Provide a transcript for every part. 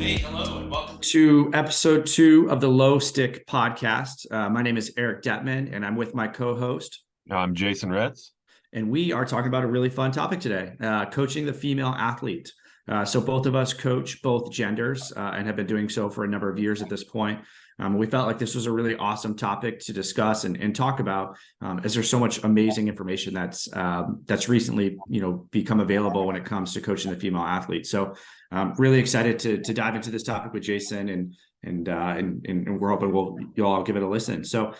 Hey, hello, and welcome to episode 2 of the Low Stick podcast. My name is Eric Dettman, and I'm with my co-host. I'm Jason Retz. And we are talking about a really fun topic today, coaching the female athlete. So both of us coach both genders and have been doing so for a number of years at this point. We felt like this was a really awesome topic to discuss and talk about, as there's so much amazing information that's recently become available when it comes to coaching the female athlete. So really excited to dive into this topic with Jason, and we're hoping you'll all give it a listen. So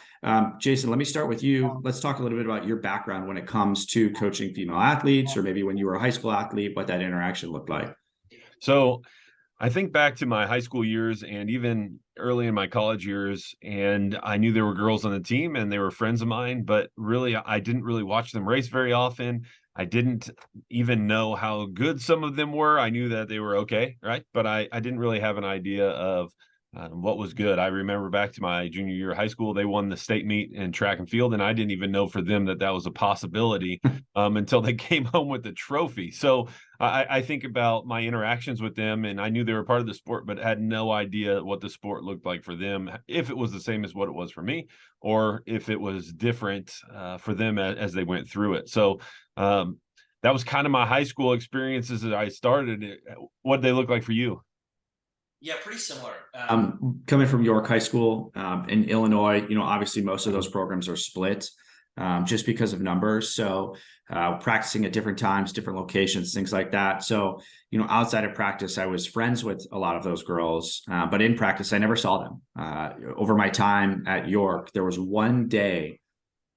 Jason, let me start with you. Let's talk a little bit about your background when it comes to coaching female athletes, or maybe when you were a high school athlete, what that interaction looked like. So I think back to my high school years and even early in my college years, and I knew there were girls on the team and they were friends of mine, but really I didn't really watch them race very often. I didn't even know how good some of them were. I knew that they were okay, right? But I didn't really have an idea of what was good. I remember back to my junior year of high school, they won the state meet in track and field, and I didn't even know for them that was a possibility until they came home with the trophy. So I think about my interactions with them, and I knew they were part of the sport, but had no idea what the sport looked like for them, if it was the same as what it was for me, or if it was different for them as they went through it. So that was kind of my high school experiences as I started. What did they look like for you? Yeah, pretty similar. Coming from York High School in Illinois, obviously most of those programs are split just because of numbers. So practicing at different times, different locations, things like that. So, outside of practice, I was friends with a lot of those girls, but in practice, I never saw them. Over my time at York, there was one day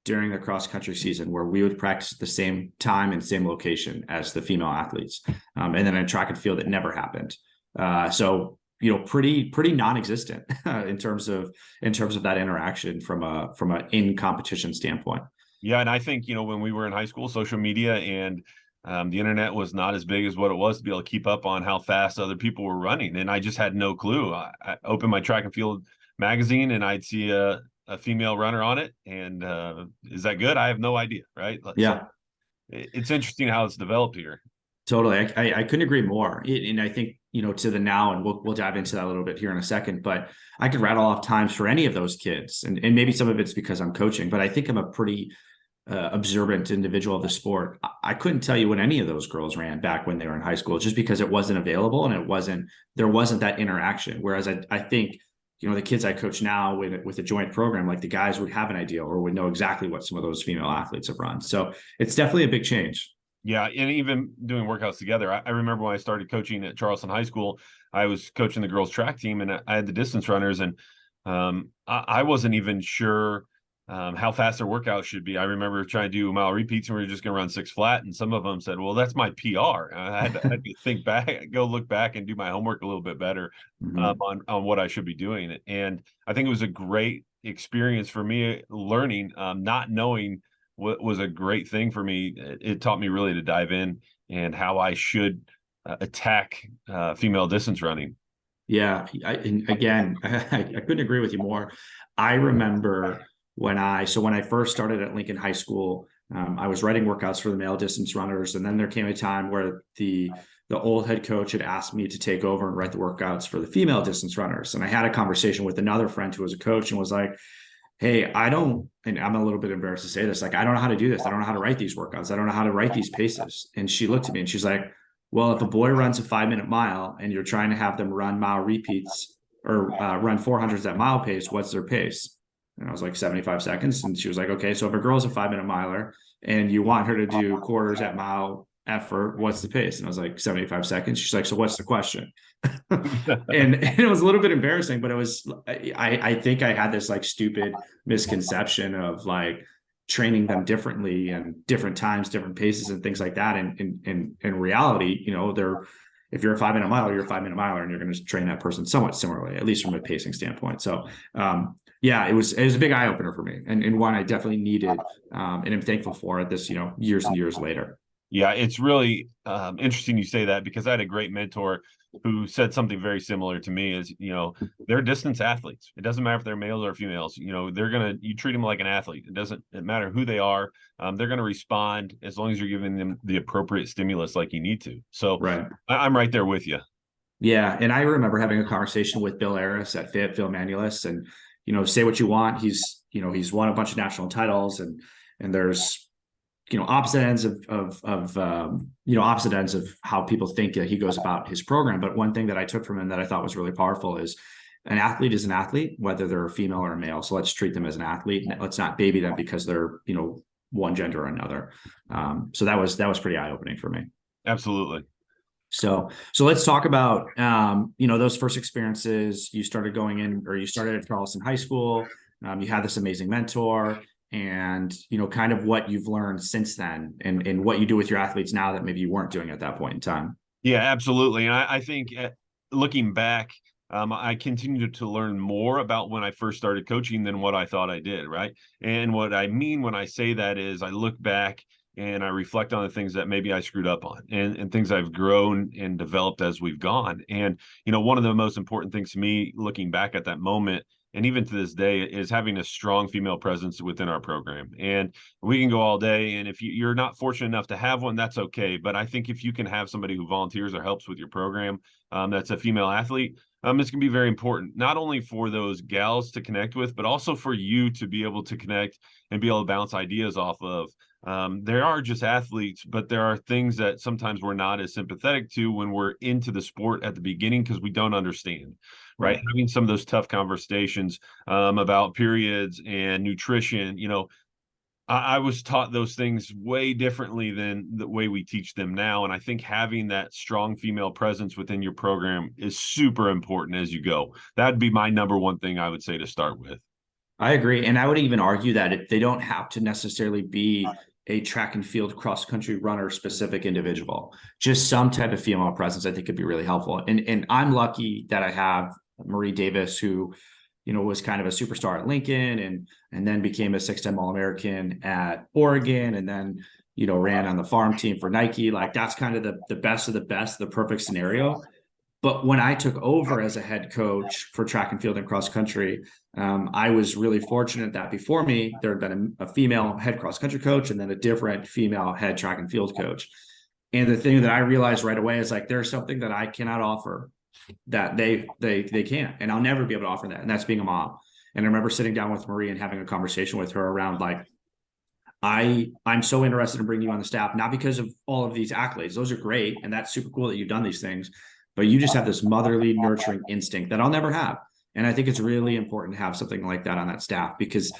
during the cross country season where we would practice at the same time and same location as the female athletes. And then in track and field, it never happened. So pretty non-existent in terms of that interaction from a in competition standpoint. Yeah, and I think when we were in high school, social media and the internet was not as big as what it was to be able to keep up on how fast other people were running, and I just had no clue. I opened my track and field magazine, and I'd see a female runner on it, and is that good? I have no idea, right? Yeah, so it's interesting how it's developed here. Totally. I couldn't agree more. And I think, to the now, and we'll dive into that a little bit here in a second, but I could rattle off times for any of those kids. And maybe some of it's because I'm coaching, but I think I'm a pretty observant individual of the sport. I couldn't tell you when any of those girls ran back when they were in high school, just because it wasn't available and there wasn't that interaction. Whereas I think, the kids I coach now with a joint program, like the guys would have an idea or would know exactly what some of those female athletes have run. So it's definitely a big change. Yeah, and even doing workouts together. I remember when I started coaching at Charleston High School, I was coaching the girls' track team, and I had the distance runners, and I wasn't even sure how fast their workout should be. I remember trying to do mile repeats, and we were just going to run 6 flat, and some of them said, "Well, that's my PR." And I had to think back, go look back, and do my homework a little bit better on what I should be doing. And I think it was a great experience for me learning, not knowing. What was a great thing for me. It taught me really to dive in and how I should attack female distance running. Yeah. And again, I couldn't agree with you more. I remember when I first started at Lincoln High School, I was writing workouts for the male distance runners. And then there came a time where the old head coach had asked me to take over and write the workouts for the female distance runners. And I had a conversation with another friend who was a coach and was like, hey, and I'm a little bit embarrassed to say this, like, I don't know how to do this. I don't know how to write these workouts. I don't know how to write these paces. And she looked at me and she's like, well, if a boy runs a 5-minute mile and you're trying to have them run mile repeats or run 400s at mile pace, what's their pace? And I was like, 75 seconds. And she was like, okay, so if a girl's a 5-minute miler and you want her to do quarters at mile effort, what's the pace? And I was like, 75 seconds. She's like, so what's the question? and it was a little bit embarrassing, but it was, I think I had this like stupid misconception of like training them differently and different times, different paces and things like that. And in reality, if you're a 5-minute miler, you're a 5-minute miler, and you're going to train that person somewhat similarly, at least from a pacing standpoint. So, yeah, it was a big eye opener for me, and one I definitely needed, and I'm thankful for it this, years and years later. Yeah, it's really interesting you say that, because I had a great mentor who said something very similar to me. Is they're distance athletes. It doesn't matter if they're males or females. You treat them like an athlete. It doesn't matter who they are. They're gonna respond as long as you're giving them the appropriate stimulus like you need to. So right. I'm right there with you. Yeah. And I remember having a conversation with Bill Harris at Fayetteville Manulis, and, say what you want. He's won a bunch of national titles, and there's, opposite ends opposite ends of how people think that he goes about his program. But one thing that I took from him that I thought was really powerful is an athlete is an athlete, whether they're a female or a male. So let's treat them as an athlete. Let's not baby them because they're, one gender or another. So that was pretty eye opening for me. Absolutely. So let's talk about those first experiences. You started going in, or you started at Charleston High School. You had this amazing mentor, and kind of what you've learned since then, and what you do with your athletes now that maybe you weren't doing at that point in time. Yeah, absolutely. And I think looking back, I continued to learn more about when I first started coaching than what I thought I did. Right. And what I mean when I say that is I look back and I reflect on the things that maybe I screwed up on, and things I've grown and developed as we've gone. And, one of the most important things to me looking back at that moment, and even to this day, is having a strong female presence within our program. And we can go all day, and if you're not fortunate enough to have one, that's okay. But I think if you can have somebody who volunteers or helps with your program, that's a female athlete, it's going to be very important, not only for those gals to connect with, but also for you to be able to connect and be able to bounce ideas off of. There are just athletes, but there are things that sometimes we're not as sympathetic to when we're into the sport at the beginning, because we don't understand, right? Having some of those tough conversations about periods and nutrition, I was taught those things way differently than the way we teach them now. And I think having that strong female presence within your program is super important as you go. That'd be my number one thing I would say to start with. I agree. And I would even argue that they don't have to necessarily be a track and field cross country runner specific individual. Just some type of female presence, I think, could be really helpful. And I'm lucky that I have Marie Davis, who, was kind of a superstar at Lincoln, and then became a 6-time All-American at Oregon, and then, ran on the farm team for Nike. Like, that's kind of the best of the best, the perfect scenario. But when I took over as a head coach for track and field and cross country, I was really fortunate that before me, there had been a female head cross country coach, and then a different female head track and field coach. And the thing that I realized right away is, like, there's something that I cannot offer that they can't, and I'll never be able to offer that. And that's being a mom. And I remember sitting down with Marie and having a conversation with her around, like, I'm so interested in bringing you on the staff, not because of all of these accolades. Those are great, and that's super cool that you've done these things, but you just have this motherly nurturing instinct that I'll never have. And I think it's really important to have something like that on that staff, because,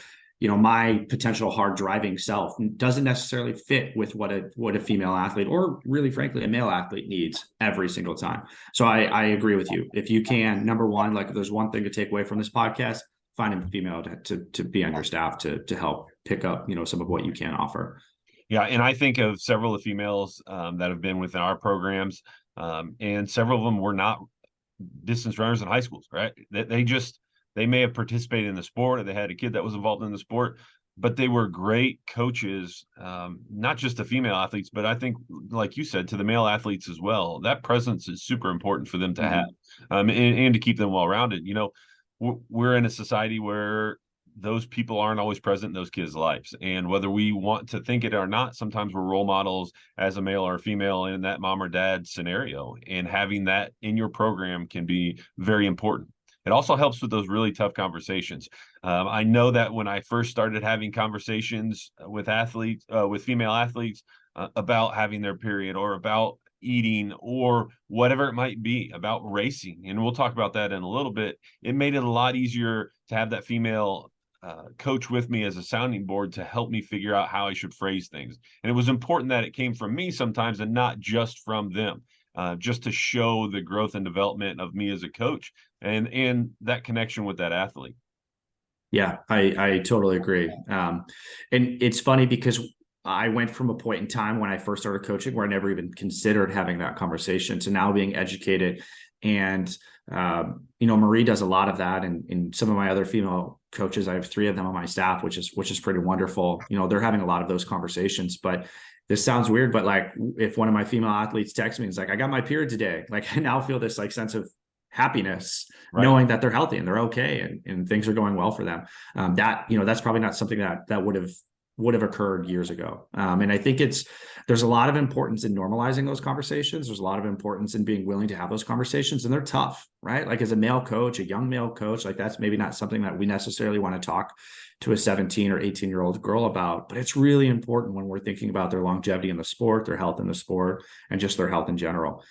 my potential hard driving self doesn't necessarily fit with what a female athlete, or really frankly, a male athlete, needs every single time. So I agree with you. If you can, number one, like, if there's one thing to take away from this podcast, find a female to be on your staff to help pick up, some of what you can offer. Yeah. And I think of several of the females that have been within our programs. And several of them were not distance runners in high schools, right? They may have participated in the sport, or they had a kid that was involved in the sport, but they were great coaches, not just to female athletes, but I think, like you said, to the male athletes as well. That presence is super important for them to have, and to keep them well-rounded. We're in a society where those people aren't always present in those kids' lives. And whether we want to think it or not, sometimes we're role models as a male or a female in that mom or dad scenario. And having that in your program can be very important. It also helps with those really tough conversations. I know that when I first started having conversations with athletes, with female athletes, about having their period, or about eating, or whatever it might be, about racing, and we'll talk about that in a little bit, it made it a lot easier to have that female coach with me as a sounding board to help me figure out how I should phrase things. And it was important that it came from me sometimes, and not just from them, just to show the growth and development of me as a coach, and that connection with that athlete. Yeah, I totally agree. And it's funny because I went from a point in time when I first started coaching where I never even considered having that conversation, to now being educated. And, Marie does a lot of that. And some of my other female coaches, I have 3 of them on my staff, which is pretty wonderful. They're having a lot of those conversations. But this sounds weird, but, like, if one of my female athletes texts me, it's like, I got my period today. Like, I now feel this, like, sense of happiness, right, knowing that they're healthy and they're okay, and things are going well for them. That's probably not something that would have would have occurred years ago. And I think there's a lot of importance in normalizing those conversations. There's a lot of importance in being willing to have those conversations, and they're tough, right? Like as a male coach, a young male coach, like that's maybe not something that we necessarily want to talk to a 17 or 18-year-old girl about, but it's really important when we're thinking about their longevity in the sport, their health in the sport, and just their health in general.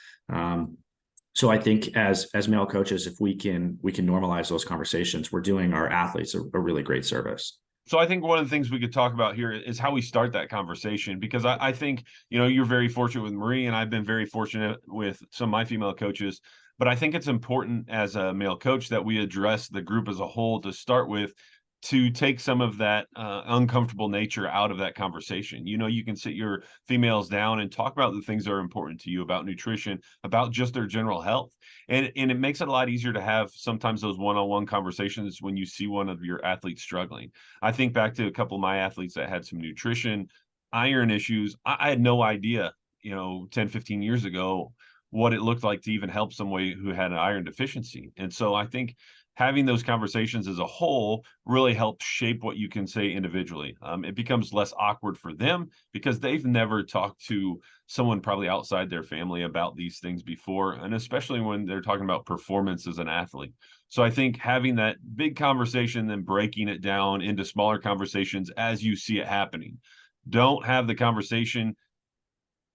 So I think as male coaches, if we can normalize those conversations, we're doing our athletes a really great service. So I think one of the things we could talk about here is how we start that conversation, because I think, you're very fortunate with Marie, and I've been very fortunate with some of my female coaches. But I think it's important as a male coach that we address the group as a whole to start with, to take some of that uncomfortable nature out of that conversation. You can sit your females down and talk about the things that are important to you, about nutrition, about just their general health. And it makes it a lot easier to have sometimes those one-on-one conversations when you see one of your athletes struggling. I think back to a couple of my athletes that had some nutrition, iron issues. I had no idea, 10, 15 years ago, what it looked like to even help somebody who had an iron deficiency. And so I think having those conversations as a whole really helps shape what you can say individually. It becomes less awkward for them because they've never talked to someone probably outside their family about these things before, and especially when they're talking about performance as an athlete. So I think having that big conversation, then breaking it down into smaller conversations as you see it happening. Don't have the conversation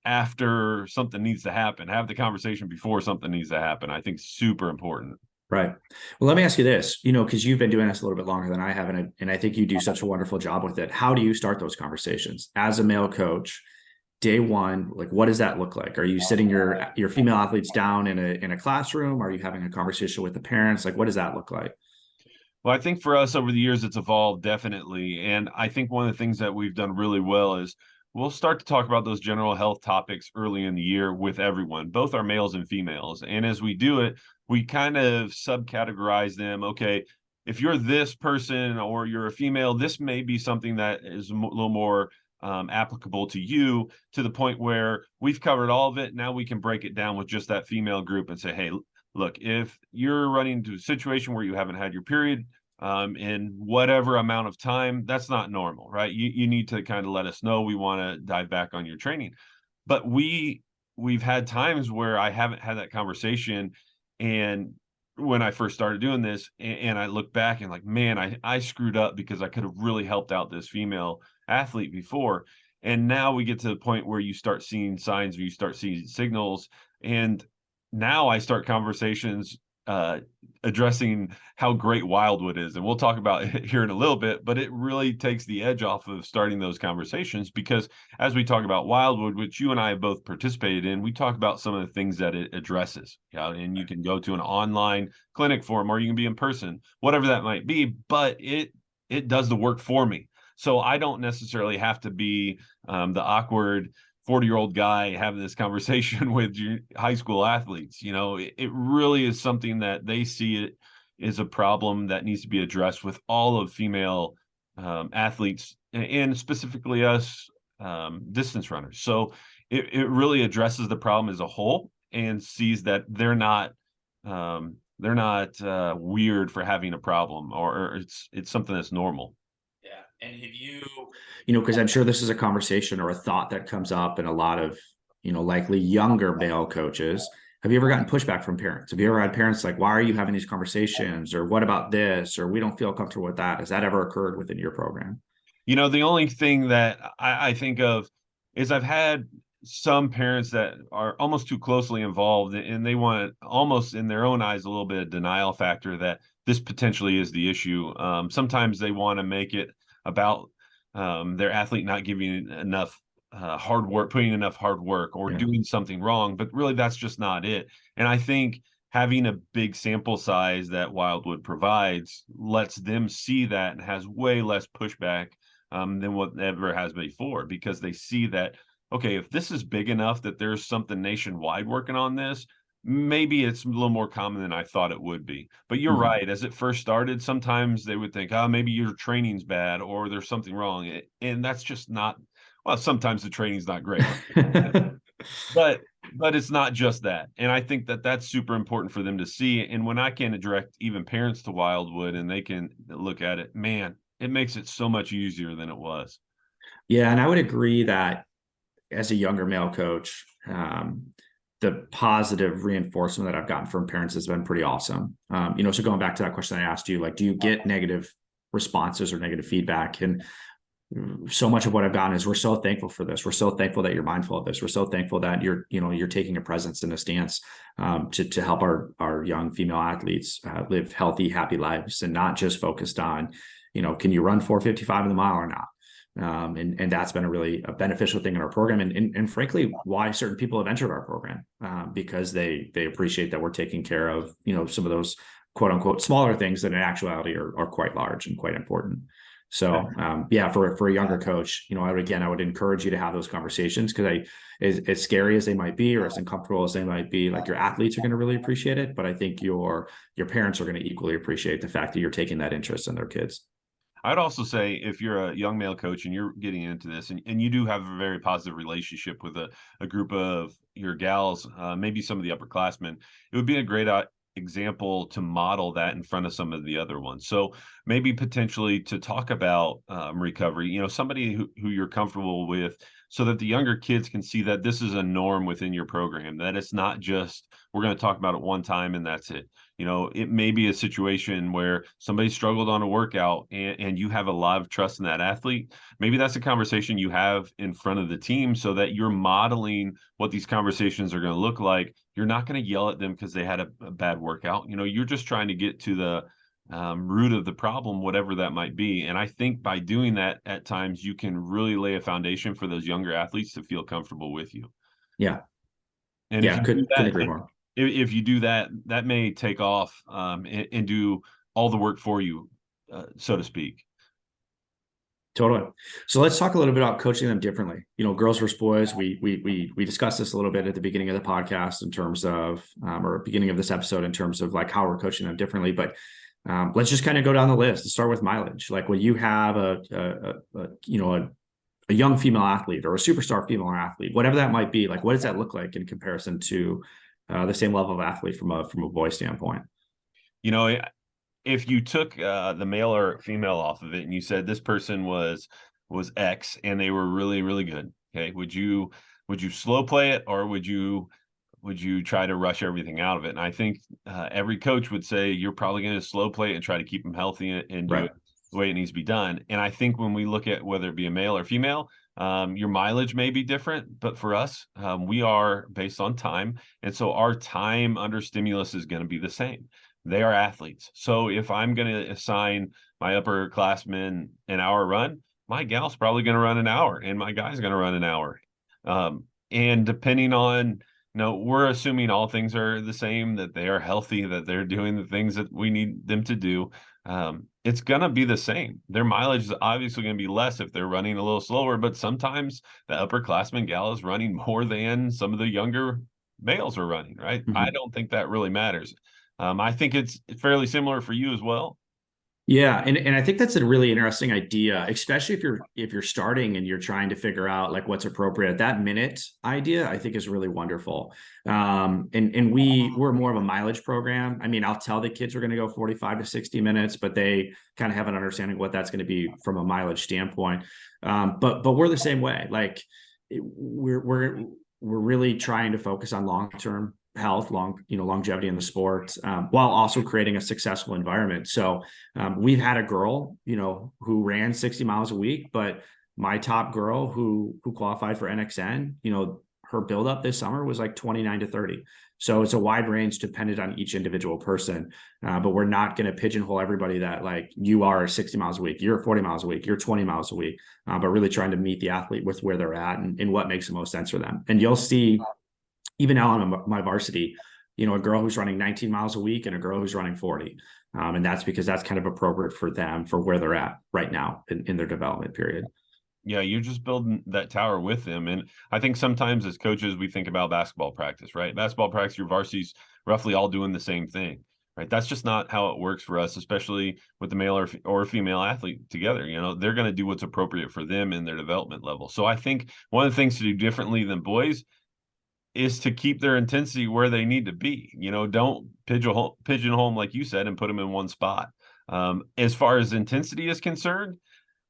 after something needs to happen. Have the conversation before something needs to happen. I think super important. Right. Well, let me ask you this, because you've been doing this a little bit longer than I have, and I think you do such a wonderful job with it. How do you start those conversations as a male coach? Day one, like what does that look like? Are you sitting your female athletes down in a classroom? Are you having a conversation with the parents? Like, what does that look like? Well, I think for us over the years, it's evolved definitely. And I think one of the things that we've done really well is we'll start to talk about those general health topics early in the year with everyone, both our males and females. And as we do it, we kind of subcategorize them. Okay, if you're this person or you're a female, this may be something that is a little more applicable to you, to the point where we've covered all of it. Now we can break it down with just that female group and say, hey, look, if you're running into a situation where you haven't had your period in whatever amount of time, that's not normal, right? You need to kind of let us know. We want to dive back on your training. But we've had times where I haven't had that conversation, and when I first started doing this, and I look back and like, man, I screwed up because I could have really helped out this female athlete before. And now we get to the point where you start seeing signs, or you start seeing signals, and now I start conversations addressing how great Wildwood is. And we'll talk about it here in a little bit, but it really takes the edge off of starting those conversations, because as we talk about Wildwood, which you and I have both participated in, we talk about some of the things that it addresses. And you can go to an online clinic for them, or you can be in person, whatever that might be, but it does the work for me. So I don't necessarily have to be the awkward 40-year-old guy having this conversation with your high school athletes. It really is something that they see it is a problem that needs to be addressed with all of female athletes, and specifically us distance runners. So it really addresses the problem as a whole and sees that they're not weird for having a problem, or it's something that's normal. Yeah. And have you, because I'm sure this is a conversation or a thought that comes up in a lot of, likely younger male coaches. Have you ever gotten pushback from parents? Have you ever had parents like, why are you having these conversations? Or what about this? Or we don't feel comfortable with that. Has that ever occurred within your program? The only thing that I think of is I've had some parents that are almost too closely involved, and they want, almost in their own eyes, a little bit of denial factor that this potentially is the issue. Sometimes they want to make it about their athlete not giving enough hard work, putting enough hard work, or doing something wrong, but really that's just not it. And I think having a big sample size that Wildwood provides lets them see that and has way less pushback than what ever has before, because they see that, okay, if this is big enough that there's something nationwide working on this, maybe it's a little more common than I thought it would be. But you're right. As it first started, sometimes they would think, oh, maybe your training's bad or there's something wrong. And that's just not, well, sometimes the training's not great. but it's not just that. And I think that that's super important for them to see. And when I can direct even parents to Wildwood and they can look at it, man, it makes it so much easier than it was. Yeah, and I would agree that as a younger male coach, the positive reinforcement that I've gotten from parents has been pretty awesome. So going back to that question I asked you, like, do you get negative responses or negative feedback? And so much of what I've gotten is, we're so thankful for this. We're so thankful that you're mindful of this. We're so thankful that you're taking a presence and a stance to help our young female athletes live healthy, happy lives, and not just focused on, can you run 4:55 in the mile or not? And that's been a beneficial thing in our program, and frankly, why certain people have entered our program, because they appreciate that we're taking care of some of those quote unquote smaller things that in actuality are quite large and quite important. So yeah, for a younger coach, I would encourage you to have those conversations, because as scary as they might be, or as uncomfortable as they might be, like, your athletes are going to really appreciate it, but I think your parents are going to equally appreciate the fact that you're taking that interest in their kids. I'd also say, if you're a young male coach and you're getting into this, and you do have a very positive relationship with a group of your gals, maybe some of the upperclassmen, it would be a great example to model that in front of some of the other ones. So maybe potentially to talk about recovery, somebody who you're comfortable with, so that the younger kids can see that this is a norm within your program, that it's not just, we're going to talk about it one time and that's it. It may be a situation where somebody struggled on a workout, and you have a lot of trust in that athlete. Maybe that's a conversation you have in front of the team, so that you're modeling what these conversations are going to look like. You're not going to yell at them because they had a bad workout. You're just trying to get to the root of the problem, whatever that might be. And I think by doing that, at times, you can really lay a foundation for those younger athletes to feel comfortable with you. Yeah. And if Yeah. you do Couldn't that, agree more. if you do that, that may take off and do all the work for you, so to speak. Totally. So let's talk a little bit about coaching them differently. Girls versus boys. We discussed this a little bit at the beginning of the podcast in terms of, or beginning of this episode in terms of like how we're coaching them differently. But let's just kind of go down the list. Let's start with mileage. Like, when you have a young female athlete or a superstar female athlete, whatever that might be, like, what does that look like in comparison to the same level of athlete from a boy standpoint? You know, if you took the male or female off of it, and you said this person was X and they were really, really good, okay, would you slow play it, or would you try to rush everything out of it? And I think every coach would say you're probably going to slow play it and try to keep them healthy and do Right. it the way it needs to be done. And I think when we look at whether it be a male or female, your mileage may be different, but for us, we are based on time. And so our time under stimulus is going to be the same. They are athletes. So if I'm going to assign my upperclassmen an hour run, my gal's probably going to run an hour, and my guy's going to run an hour. And depending on, we're assuming all things are the same, that they are healthy, that they're doing the things that we need them to do. It's going to be the same. Their mileage is obviously going to be less if they're running a little slower, but sometimes the upperclassman gal is running more than some of the younger males are running, right? I Mhm. don't think that really matters. I think it's fairly similar for you as well. Yeah, and I think that's a really interesting idea, especially if you're starting and you're trying to figure out like what's appropriate. That minute idea, I think, is really wonderful. And we're more of a mileage program. I mean, I'll tell the kids we're going to go 45 to 60 minutes, but they kind of have an understanding of what that's going to be from a mileage standpoint. But we're the same way. Like, we're really trying to focus on long-term health, longevity in the sport, while also creating a successful environment. So we've had a girl, who ran 60 miles a week, but my top girl who qualified for NXN, her buildup this summer was like 29 to 30. So it's a wide range dependent on each individual person. But we're not going to pigeonhole everybody that, like, you are 60 miles a week, you're 40 miles a week, you're 20 miles a week, but really trying to meet the athlete with where they're at and what makes the most sense for them. And you'll see, even now on my varsity, a girl who's running 19 miles a week and a girl who's running 40. And that's because that's kind of appropriate for them, for where they're at right now in their development period. Yeah, you're just building that tower with them. And I think sometimes as coaches, we think about basketball practice, right? Basketball practice, your varsity's roughly all doing the same thing, right? That's just not how it works for us, especially with the male or female athlete together. They're going to do what's appropriate for them in their development level. So I think one of the things to do differently than boys is to keep their intensity where they need to be. Don't pigeonhole them, like you said, and put them in one spot. As far as intensity is concerned,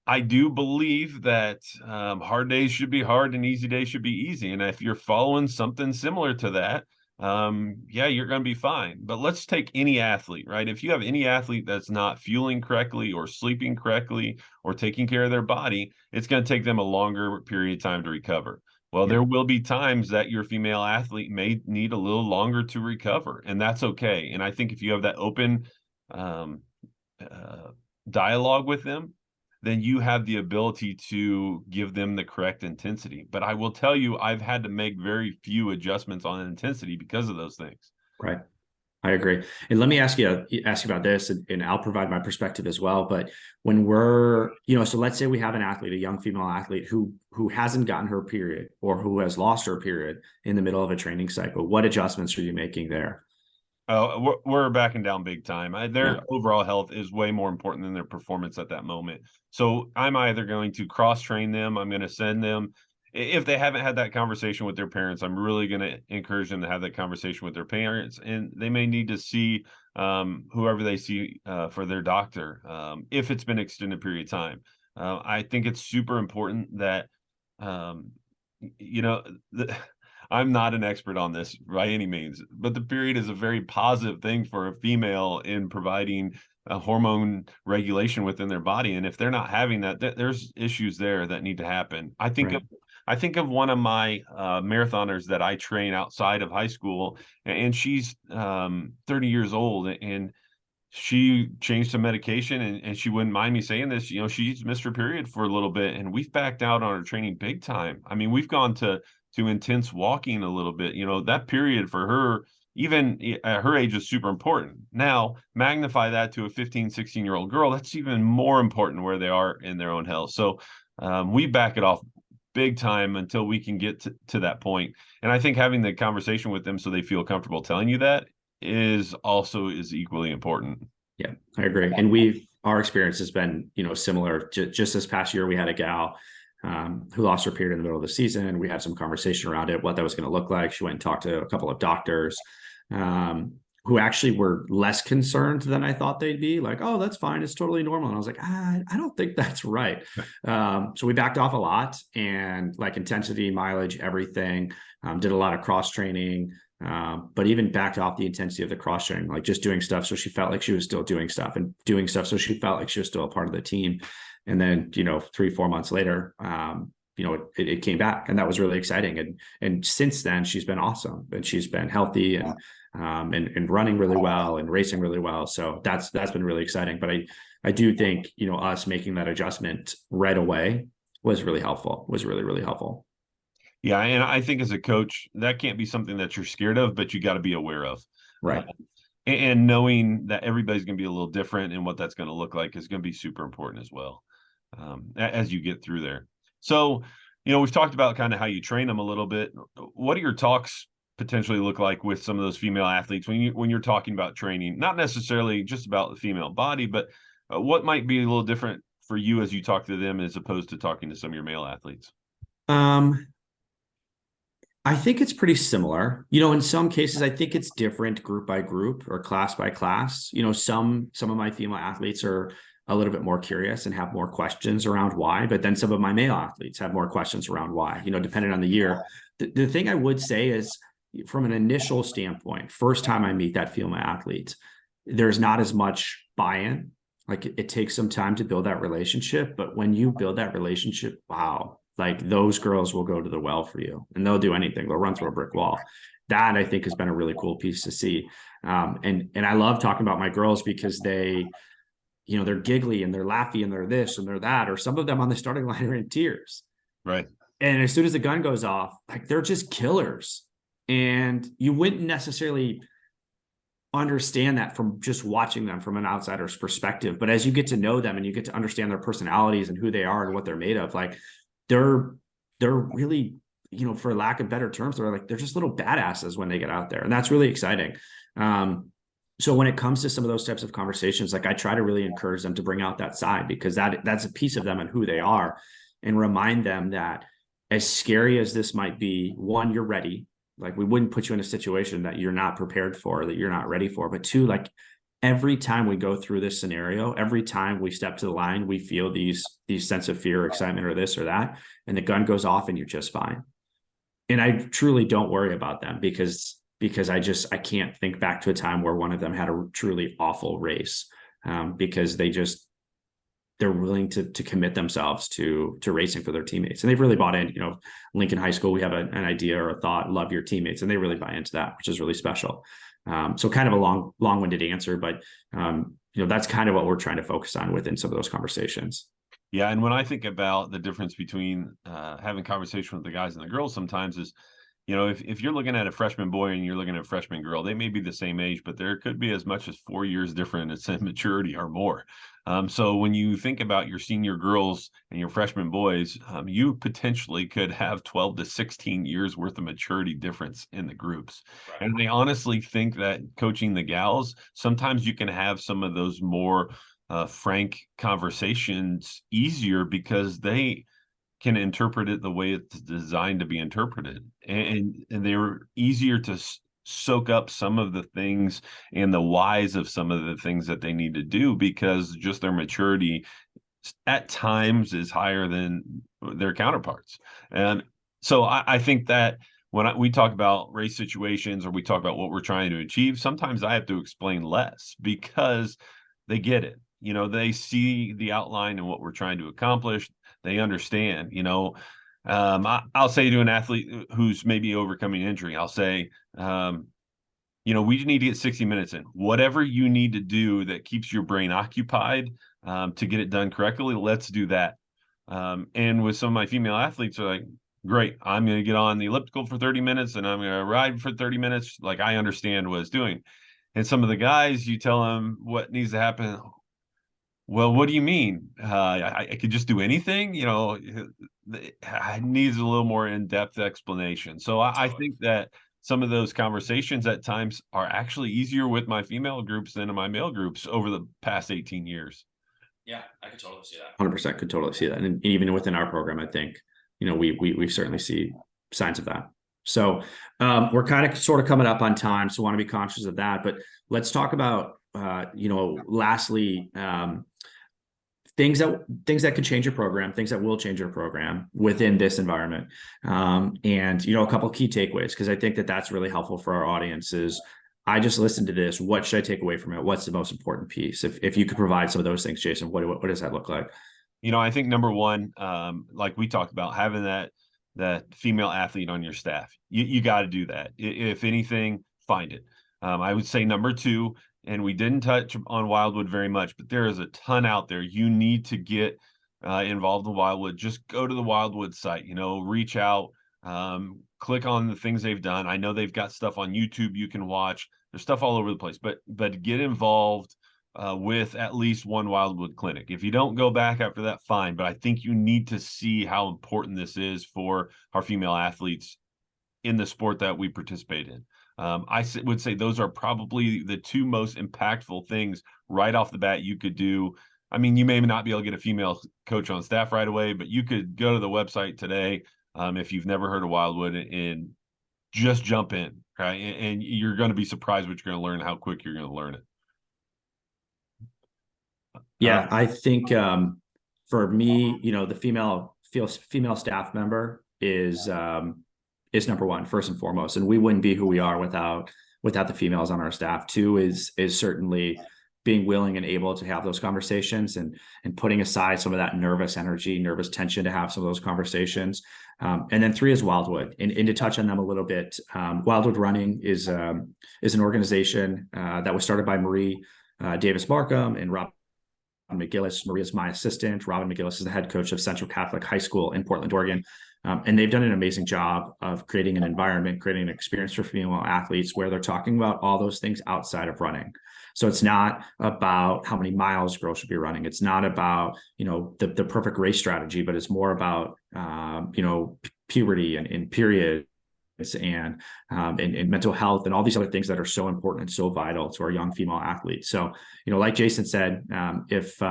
I do believe that hard days should be hard and easy days should be easy. And if you're following something similar to that, yeah, you're going to be fine. But let's take any athlete, right? If you have any athlete that's not fueling correctly or sleeping correctly or taking care of their body, it's going to take them a longer period of time to recover. Well, Yeah. there will be times that your female athlete may need a little longer to recover, and that's okay. And I think if you have that open um, uh, dialogue with them, then you have the ability to give them the correct intensity. But I will tell you, I've had to make very few adjustments on intensity because of those things. Right. I agree. And let me ask you about this, and I'll provide my perspective as well. But when so let's say we have an athlete, a young female athlete who hasn't gotten her period or who has lost her period in the middle of a training cycle. What adjustments are you making there? We're backing down big time. Their Yeah. overall health is way more important than their performance at that moment. So I'm either going to cross train them, I'm going to send them. If they haven't had that conversation with their parents, I'm really going to encourage them to have that conversation with their parents, and they may need to see whoever they see for their doctor if it's been an extended period of time. I think it's super important that um, you know the, I'm not an expert on this by any means, but the period is a very positive thing for a female in providing a hormone regulation within their body. And if they're not having that, there's issues there that need to happen. Right. I think of one of my marathoners that I train outside of high school, and she's 30 years old, and she changed some medication, and she wouldn't mind me saying this, she's missed her period for a little bit, and we've backed out on her training big time. I mean, we've gone to intense walking a little bit. That period for her, even at her age, is super important. Now magnify that to a 15, 16-year-old girl, that's even more important where they are in their own health. So we back it off big time until we can get to that point. And I think having the conversation with them so they feel comfortable telling you that is equally important. Yeah, I agree. And our experience has been, similar. Just this past year, we had a gal who lost her period in the middle of the season. We had some conversation around it, what that was going to look like. She went and talked to a couple of doctors who actually were less concerned than I thought they'd be. Like, oh, that's fine. It's totally normal. And I was like, I don't think that's right. So we backed off a lot, and like intensity, mileage, everything, did a lot of cross training. But even backed off the intensity of the cross training, like just doing stuff so she felt like she was still doing stuff, and doing stuff so she felt like she was still a part of the team. And then 3-4 months later, it came back, and that was really exciting. And since then, she's been awesome, and she's been healthy and running really well and racing really well. So that's been really exciting. But I do think us making that adjustment right away was really helpful. Was really, really helpful. Yeah, and I think as a coach, that can't be something that you're scared of, but you got to be aware of. Right. And knowing that everybody's going to be a little different and what that's going to look like is going to be super important as well as you get through there. So, we've talked about kind of how you train them a little bit. What do your talks potentially look like with some of those female athletes when you're talking about training? Not necessarily just about the female body, but what might be a little different for you as you talk to them as opposed to talking to some of your male athletes? I think it's pretty similar. In some cases, I think it's different group by group or class by class. Some of my female athletes are a little bit more curious and have more questions around why, but then some of my male athletes have more questions around why, depending on the year. The thing I would say is, from an initial standpoint, first time I meet that female athlete, there's not as much buy-in. Like it takes some time to build that relationship, but when you build that relationship, wow, like those girls will go to the well for you, and they'll do anything. They'll run through a brick wall. That I think has been a really cool piece to see. And I love talking about my girls because they're giggly and they're laughy and they're this and they're that, or some of them on the starting line are in tears. Right. And as soon as the gun goes off, like they're just killers. And you wouldn't necessarily understand that from just watching them from an outsider's perspective. But as you get to know them and you get to understand their personalities and who they are and what they're made of, like they're really, for lack of better terms, they're just little badasses when they get out there. And that's really exciting. So when it comes to some of those types of conversations, like I try to really encourage them to bring out that side, because that's a piece of them and who they are, and remind them that as scary as this might be, one, you're ready. Like we wouldn't put you in a situation that you're not prepared for, that you're not ready for. But two, like every time we go through this scenario, every time we step to the line, we feel these sense of fear or excitement or this or that, and the gun goes off and you're just fine. And I truly don't worry about them because I can't think back to a time where one of them had a truly awful race, because they're willing to commit themselves to racing for their teammates, and they've really bought in. Lincoln High School, we have an idea or a thought, love your teammates, and they really buy into that, which is really special. So kind of a long-winded answer, but that's kind of what we're trying to focus on within some of those conversations. Yeah, and when I think about the difference between having conversation with the guys and the girls, sometimes is, if you're looking at a freshman boy and you're looking at a freshman girl, they may be the same age, but there could be as much as 4 years difference in maturity or more. So when you think about your senior girls and your freshman boys, you potentially could have 12 to 16 years worth of maturity difference in the groups. Right. And I honestly think that coaching the gals, sometimes you can have some of those more frank conversations easier because they can interpret it the way it's designed to be interpreted, and they're easier to soak up some of the things and the whys of some of the things that they need to do, because just their maturity at times is higher than their counterparts. And so I think that when we talk about race situations or we talk about what we're trying to achieve, sometimes I have to explain less because they get it. They see the outline and what we're trying to accomplish. They understand. I'll say to an athlete who's maybe overcoming injury, I'll say, we need to get 60 minutes in. Whatever you need to do that keeps your brain occupied to get it done correctly, let's do that. And with some of my female athletes are like, great, I'm going to get on the elliptical for 30 minutes and I'm going to ride for 30 minutes. Like, I understand what it's doing. And some of the guys, you tell them what needs to happen. Well, what do you mean? I could just do anything? It needs a little more in-depth explanation. So I think that some of those conversations at times are actually easier with my female groups than in my male groups over the past 18 years. Yeah, I could totally see that. 100% could totally see that. And even within our program, I think, we certainly see signs of that. So we're kind of sort of coming up on time, so want to be conscious of that. But let's talk about, lastly, things that could change your program, things that will change your program within this environment. And, a couple of key takeaways, because I think that that's really helpful for our audiences. I just listened to this. What should I take away from it? What's the most important piece? If you could provide some of those things, Jason, what does that look like? I think number one, like we talked about, having that female athlete on your staff, you got to do that. If anything, find it. I would say number two, and we didn't touch on Wildwood very much, but there is a ton out there. You need to get involved in Wildwood. Just go to the Wildwood site, reach out, click on the things they've done. I know they've got stuff on YouTube you can watch. There's stuff all over the place, but get involved with at least one Wildwood clinic. If you don't go back after that, fine. But I think you need to see how important this is for our female athletes in the sport that we participate in. I would say those are probably the two most impactful things right off the bat you could do. I mean, you may not be able to get a female coach on staff right away, but you could go to the website today if you've never heard of Wildwood and just jump in, right? And you're going to be surprised what you're going to learn, how quick you're going to learn it. Yeah, I think for me, the female staff member is number one, first and foremost, and we wouldn't be who we are without the females on our staff. Two is certainly being willing and able to have those conversations and putting aside some of that nervous energy, nervous tension to have some of those conversations. And then three is Wildwood, and to touch on them a little bit. Wildwood Running is an organization that was started by Marie Davis Markham and Robin McGillis. Maria's my assistant. Robin McGillis is the head coach of Central Catholic High School in Portland, Oregon. And they've done an amazing job of creating an environment, creating an experience for female athletes where they're talking about all those things outside of running. So it's not about how many miles girls should be running. It's not about, the perfect race strategy, but it's more about, puberty and periods and mental health and all these other things that are so important and so vital to our young female athletes. So, like Jason said, if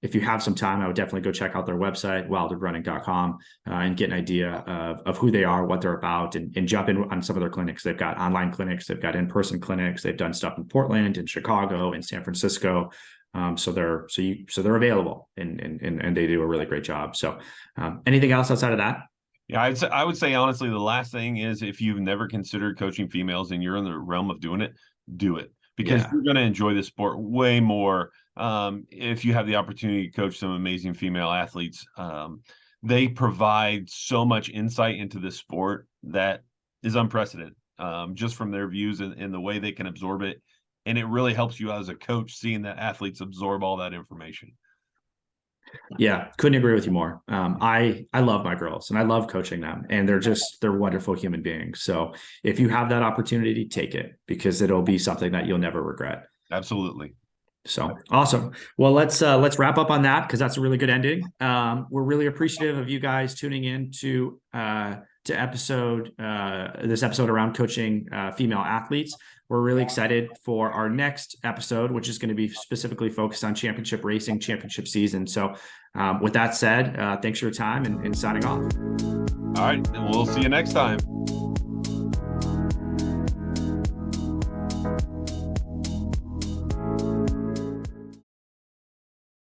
if you have some time, I would definitely go check out their website, wildwoodrunning.com, and get an idea of who they are, what they're about, and jump in on some of their clinics. They've got online clinics, they've got in-person clinics, they've done stuff in Portland, in Chicago, in San Francisco. So they're available, and they do a really great job. So anything else outside of that? Yeah, I would say honestly, the last thing is, if you've never considered coaching females and you're in the realm of doing it, do it, because you're going to enjoy the sport way more. If you have the opportunity to coach some amazing female athletes, they provide so much insight into the sport that is unprecedented, just from their views and the way they can absorb it. And it really helps you as a coach, seeing that athletes absorb all that information. Yeah, couldn't agree with you more. I love my girls and I love coaching them, and they're wonderful human beings. So if you have that opportunity, take it, because it'll be something that you'll never regret. Absolutely. So awesome. Well, let's wrap up on that, because that's a really good ending. We're really appreciative of you guys tuning in to this episode around coaching female athletes. We're really excited for our next episode, which is going to be specifically focused on championship racing, championship season. So with that said, thanks for your time, and signing off. All right. And we'll see you next time.